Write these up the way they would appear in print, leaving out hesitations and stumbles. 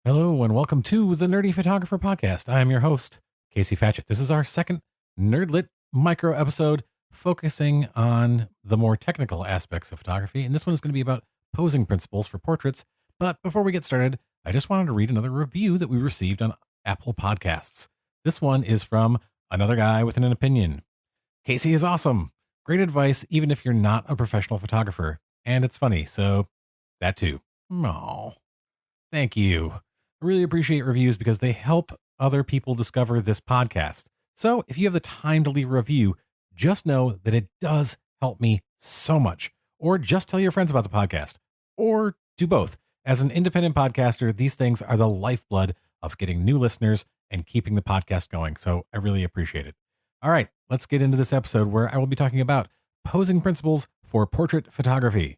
Hello and welcome to the Nerdy Photographer Podcast. I am your host, Casey Fatchett. This is our second Nerdlet micro episode focusing on the more technical aspects of photography. And this one is going to be about posing principles for portraits. But before we get started, I just wanted to read another review that we received on Apple Podcasts. This one is from another guy with an opinion. Casey is awesome. Great advice, even if you're not a professional photographer. And it's funny, so that too. Oh, thank you. I really appreciate reviews because they help other people discover this podcast. So if you have the time to leave a review, just know that it does help me so much. Or just tell your friends about the podcast. Or do both. As an independent podcaster, these things are the lifeblood of getting new listeners and keeping the podcast going. So I really appreciate it. All right, let's get into this episode where I will be talking about posing principles for portrait photography.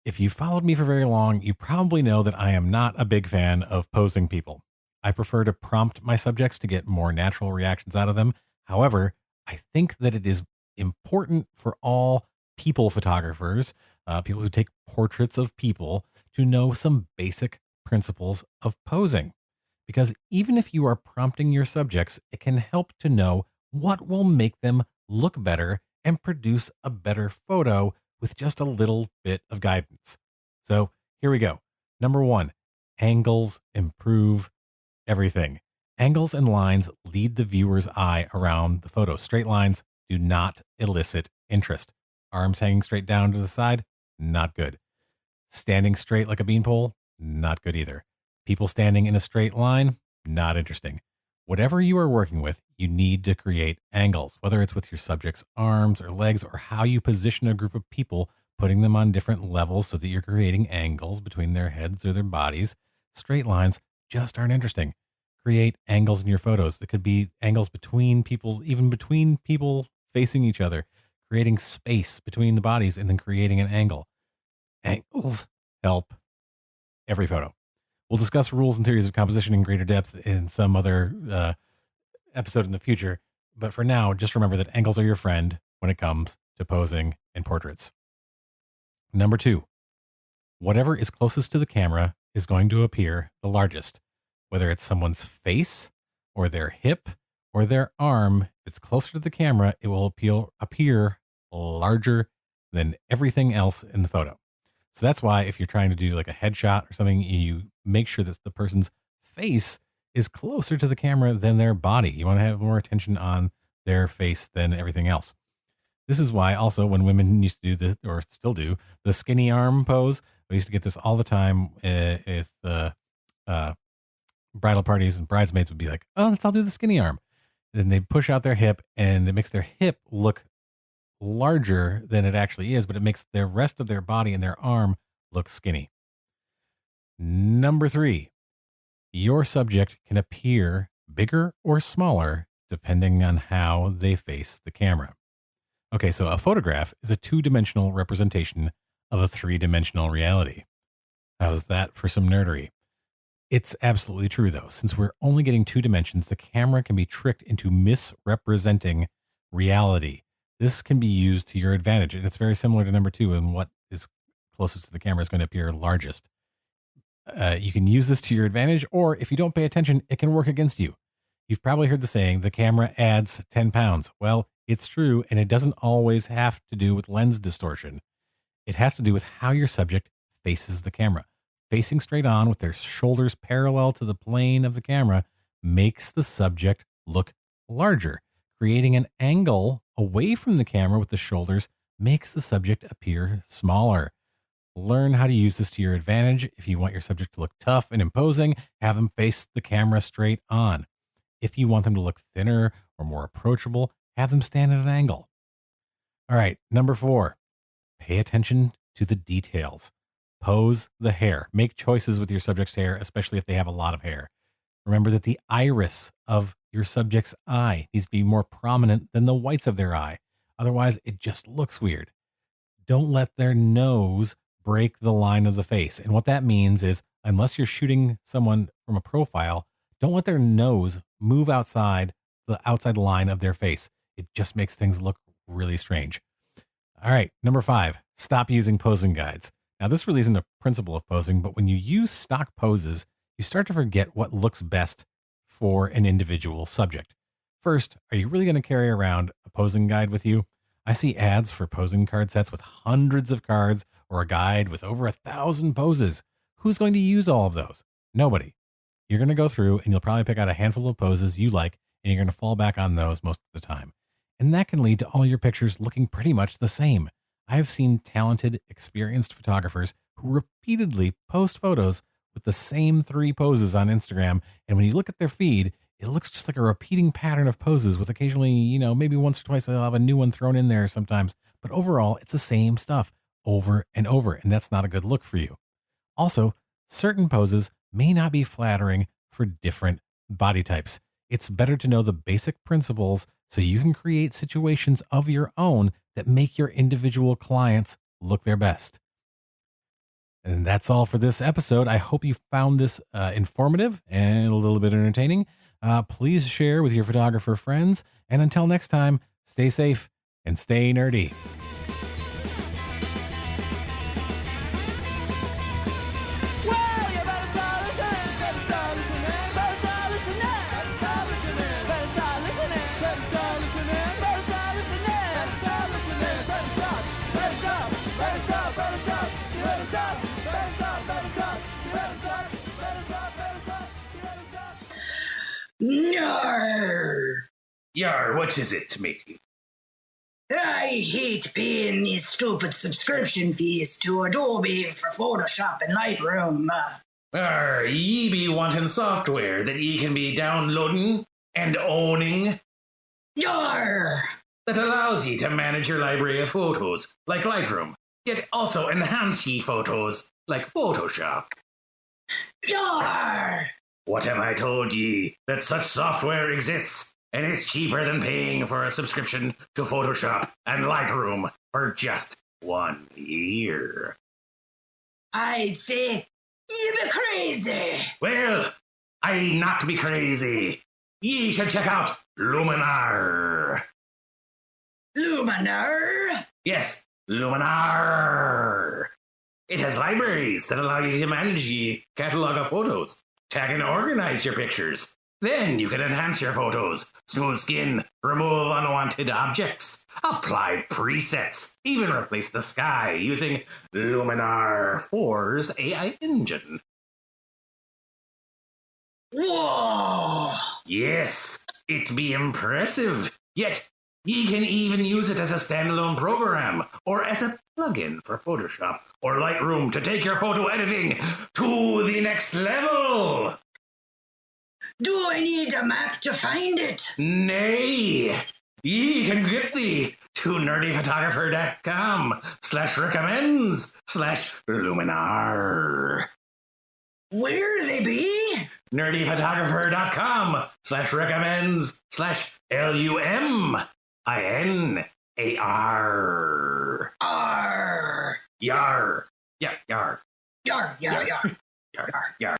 If you followed me for very long, you probably know that I am not a big fan of posing people. I prefer to prompt my subjects to get more natural reactions out of them. However, I think that it is important for all people photographers, people who take portraits of people, to know some basic principles of posing. Because even if you are prompting your subjects, it can help to know what will make them look better and produce a better photo with just a little bit of guidance. So here we go. Number one, angles improve everything. Angles and lines lead the viewer's eye around the photo. Straight lines do not elicit interest. Arms hanging straight down to the side, not good. Standing straight like a beanpole, not good either. People standing in a straight line, not interesting. Whatever you are working with, you need to create angles, whether it's with your subject's arms or legs or how you position a group of people, putting them on different levels so that you're creating angles between their heads or their bodies. Straight lines just aren't interesting. Create angles in your photos. That could be angles between people, even between people facing each other, creating space between the bodies and then creating an angle. Angles help every photo. We'll discuss rules and theories of composition in greater depth in some other episode in the future. But for now, just remember that angles are your friend when it comes to posing in portraits. Number two, whatever is closest to the camera is going to appear the largest. Whether it's someone's face or their hip or their arm, if it's closer to the camera, it will appear larger than everything else in the photo. So that's why if you're trying to do like a headshot or something, you make sure that the person's face is closer to the camera than their body. You want to have more attention on their face than everything else. This is why also when women used to do this, or still do, the skinny arm pose, we used to get this all the time with bridal parties, and bridesmaids would be like, oh, let's all do the skinny arm. Then they push out their hip and it makes their hip look larger than it actually is, but it makes the rest of their body and their arm look skinny. Number three, your subject can appear bigger or smaller depending on how they face the camera. Okay, so a photograph is a two-dimensional representation of a three-dimensional reality. How's that for some nerdery? It's absolutely true, though. Since we're only getting two dimensions, the camera can be tricked into misrepresenting reality. This can be used to your advantage, and it's very similar to number two, and what is closest to the camera is going to appear largest. You can use this to your advantage, or if you don't pay attention, it can work against you. You've probably heard the saying, the camera adds 10 pounds. Well, it's true, and it doesn't always have to do with lens distortion. It has to do with how your subject faces the camera. Facing straight on with their shoulders parallel to the plane of the camera makes the subject look larger. Creating an angle away from the camera with the shoulders makes the subject appear smaller. Learn how to use this to your advantage. If you want your subject to look tough and imposing, have them face the camera straight on. If you want them to look thinner or more approachable, have them stand at an angle. All right, number four, pay attention to the details. Pose the hair. Make choices with your subject's hair, especially if they have a lot of hair. Remember that the iris of your subject's eye needs to be more prominent than the whites of their eye. Otherwise, it just looks weird. Don't let their nose break the line of the face. And what that means is, unless you're shooting someone from a profile, don't let their nose move outside the outside line of their face. It just makes things look really strange. All right, number five, stop using posing guides. Now, this really isn't a principle of posing, but when you use stock poses, you start to forget what looks best for an individual subject. First, are you really going to carry around a posing guide with you? I see ads for posing card sets with hundreds of cards or a guide with over 1,000 poses. Who's going to use all of those? Nobody. You're going to go through and you'll probably pick out a handful of poses you like, and you're going to fall back on those most of the time. And that can lead to all your pictures looking pretty much the same. I have seen talented, experienced photographers who repeatedly post photos with the same 3 poses on Instagram. And when you look at their feed, it looks just like a repeating pattern of poses with occasionally, maybe once or twice they'll have a new one thrown in there sometimes. But overall, it's the same stuff over and over. And that's not a good look for you. Also, certain poses may not be flattering for different body types. It's better to know the basic principles so you can create situations of your own that make your individual clients look their best. And that's all for this episode. I hope you found this informative and a little bit entertaining. Please share with your photographer friends. And until next time, stay safe and stay nerdy. Yar! Yar, what is it, matey? I hate paying these stupid subscription fees to Adobe for Photoshop and Lightroom. Ye be wanting software that ye can be downloading and owning Yar! that allows ye to manage your library of photos like Lightroom, yet also enhance ye photos like Photoshop. Yar! What have I told ye? That such software exists, and it's cheaper than paying for a subscription to Photoshop and Lightroom for just 1 year. I'd say you be crazy. Well, I not be crazy. Ye should check out Luminar. Luminar? Yes, Luminar. It has libraries that allow you to manage ye catalog of photos, tag and organize your pictures. Then you can enhance your photos, smooth skin, remove unwanted objects, apply presets, even replace the sky using Luminar 4's AI engine. Whoa! Yes, it be impressive. Yet, ye can even use it as a standalone program or as a plugin for Photoshop or Lightroom to take your photo editing to the next level. Do I need a map to find it? Nay, ye can get thee to nerdyphotographer.com/recommends/Luminar. Where they be? nerdyphotographer.com/recommends/LUMINAR. R. Yar. Yeah, yar. Yar, yar, yar. Yar, yar.